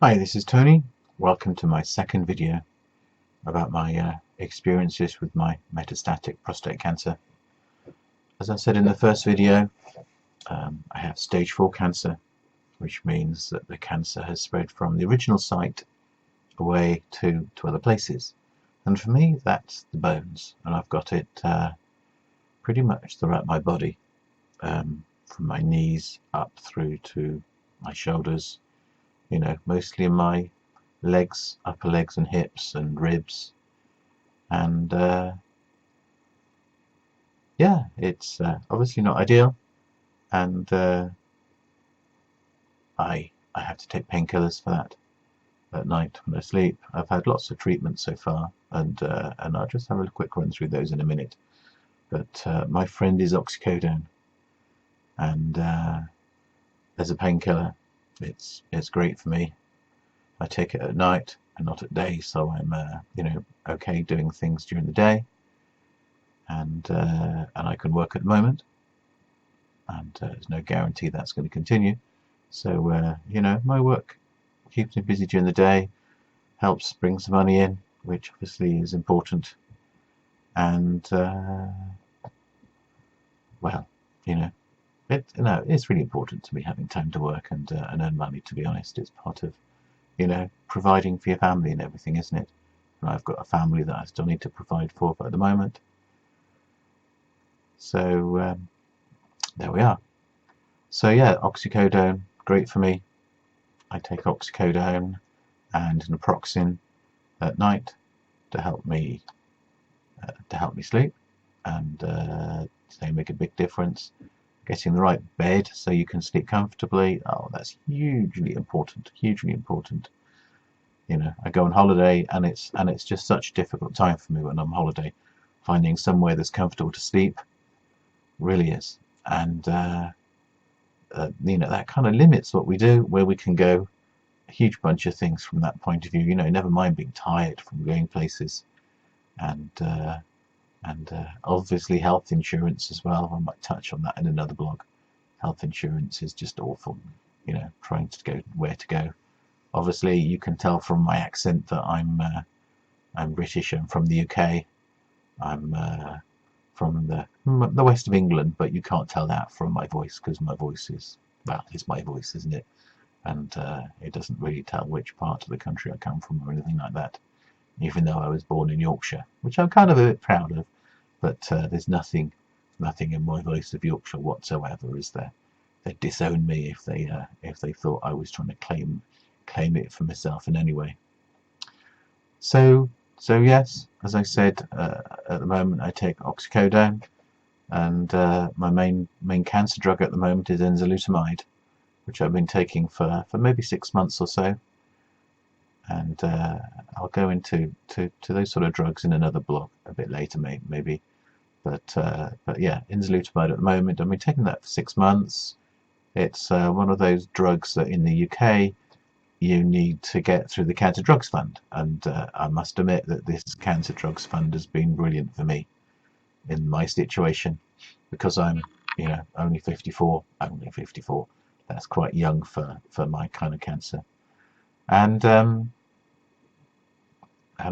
Hi, this is Tony. Welcome to my second video about my experiences with my metastatic prostate cancer. As I said in the first video, I have stage 4 cancer, which means that the cancer has spread from the original site away to other places. And for me, that's the bones, and I've got it pretty much throughout my body, from my knees up through to my shoulders, mostly in my legs, upper legs and hips and ribs, and yeah, it's obviously not ideal, and I have to take painkillers for that at night when I sleep. I've had lots of treatments so far, and I'll just have a quick run through those in a minute. But my friend is oxycodone, and as a painkiller, it's great for me. I take it at night and not at day, so I'm okay doing things during the day, and I can work at the moment, and there's no guarantee that's going to continue. So my work keeps me busy during the day, helps bring some money in, which obviously is important, and well, it's really important to me having time to work and earn money. To be honest, it's part of providing for your family and everything, isn't it? And I've got a family that I still need to provide for at the moment. So there we are. So yeah, oxycodone, great for me. I take oxycodone and naproxen at night to help me sleep, and they make a big difference. Getting the right bed so you can sleep comfortably, oh, that's hugely important. I go on holiday, and it's just such a difficult time for me when I'm on holiday. Finding somewhere that's comfortable to sleep really is, and that kind of limits what we do, where we can go. A huge bunch of things from that point of view. Never mind being tired from going places, and obviously health insurance as well. I might touch on that in another blog. Health insurance is just awful. Trying to go where to go. Obviously, you can tell from my accent that I'm British. I'm from the UK. I'm from the west of England, but you can't tell that from my voice, because my voice is, well, it's my voice, isn't it? And it doesn't really tell which part of the country I come from or anything like that. Even though I was born in Yorkshire, which I'm kind of a bit proud of, but there's nothing in my voice of Yorkshire whatsoever, is there? They'd disown me if they thought I was trying to claim it for myself in any way. So yes, as I said, at the moment I take oxycodone, and my main cancer drug at the moment is enzalutamide, which I've been taking for maybe 6 months or so. And I'll go into those sort of drugs in another blog a bit later, maybe. But yeah, enzalutamide at the moment, I've been taking that for 6 months. It's one of those drugs that in the UK you need to get through the Cancer Drugs Fund, and I must admit that this Cancer Drugs Fund has been brilliant for me in my situation, because I'm only 54. That's quite young for my kind of cancer, and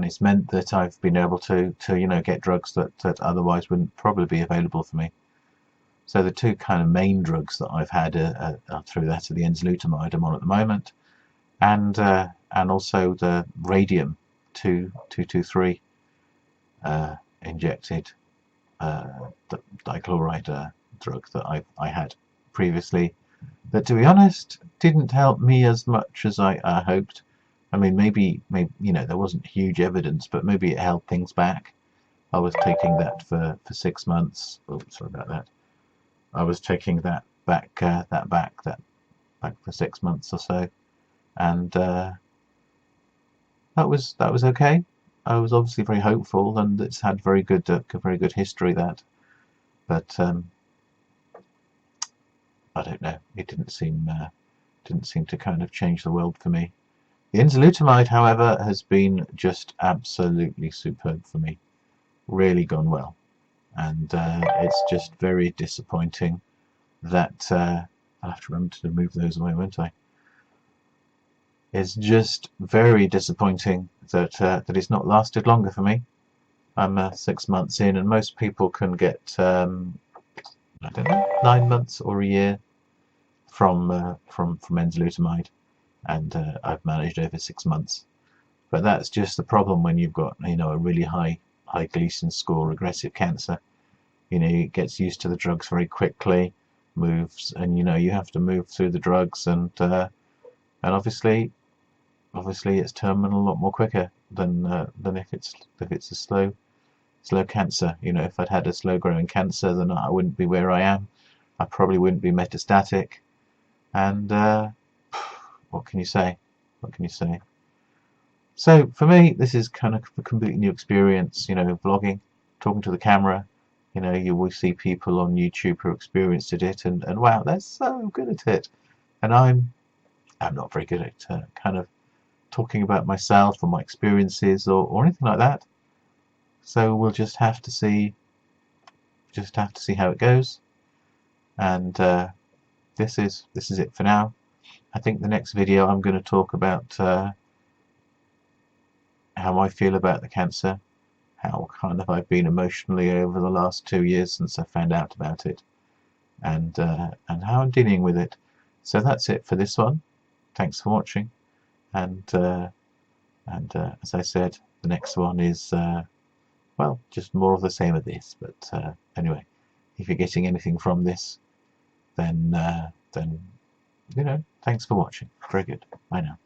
it's meant that I've been able to get drugs that otherwise wouldn't probably be available for me. So the two kind of main drugs that I've had are through that of the enzalutamide I'm on at the moment, and also the radium 223 injected dichloride drug that I had previously, that, to be honest, didn't help me as much as I hoped. I mean, maybe there wasn't huge evidence, but maybe it held things back. I was taking that for 6 months. Oh, sorry about that. I was taking that back for 6 months or so, and that was okay. I was obviously very hopeful, and it's had very good history, that, but I don't know. It didn't seem to kind of change the world for me. The enzalutamide, however, has been just absolutely superb for me. Really gone well, and it's just very disappointing that I'll have to remember to move those away, won't I? is just very disappointing that that it's not lasted longer for me. I'm 6 months in, and most people can get I don't know, 9 months or a year from enzalutamide, and I've managed over 6 months. But that's just the problem when you've got, you know, a really high Gleason score aggressive cancer. You know, it gets used to the drugs very quickly, moves, and you know you have to move through the drugs, and obviously it's terminal a lot more quicker than if it's a slow cancer. You know, if I'd had a slow growing cancer, then I wouldn't be where I am. I probably wouldn't be metastatic. And what can you say? What can you say? So for me, this is kind of a completely new experience. You know, vlogging, talking to the camera. You know, you will see people on YouTube who experienced it, and wow, they're so good at it. And I'm not very good at kind of talking about myself or my experiences or anything like that. So we'll just have to see how it goes. And this is it for now. I think the next video I'm going to talk about how I feel about the cancer, how kind of I've been emotionally over the last 2 years since I found out about it, and how I'm dealing with it. So that's it for this one. Thanks for watching, and as I said, the next one is well, just more of the same of this. But anyway, if you're getting anything from this, then you know, thanks for watching. Very good. Bye now.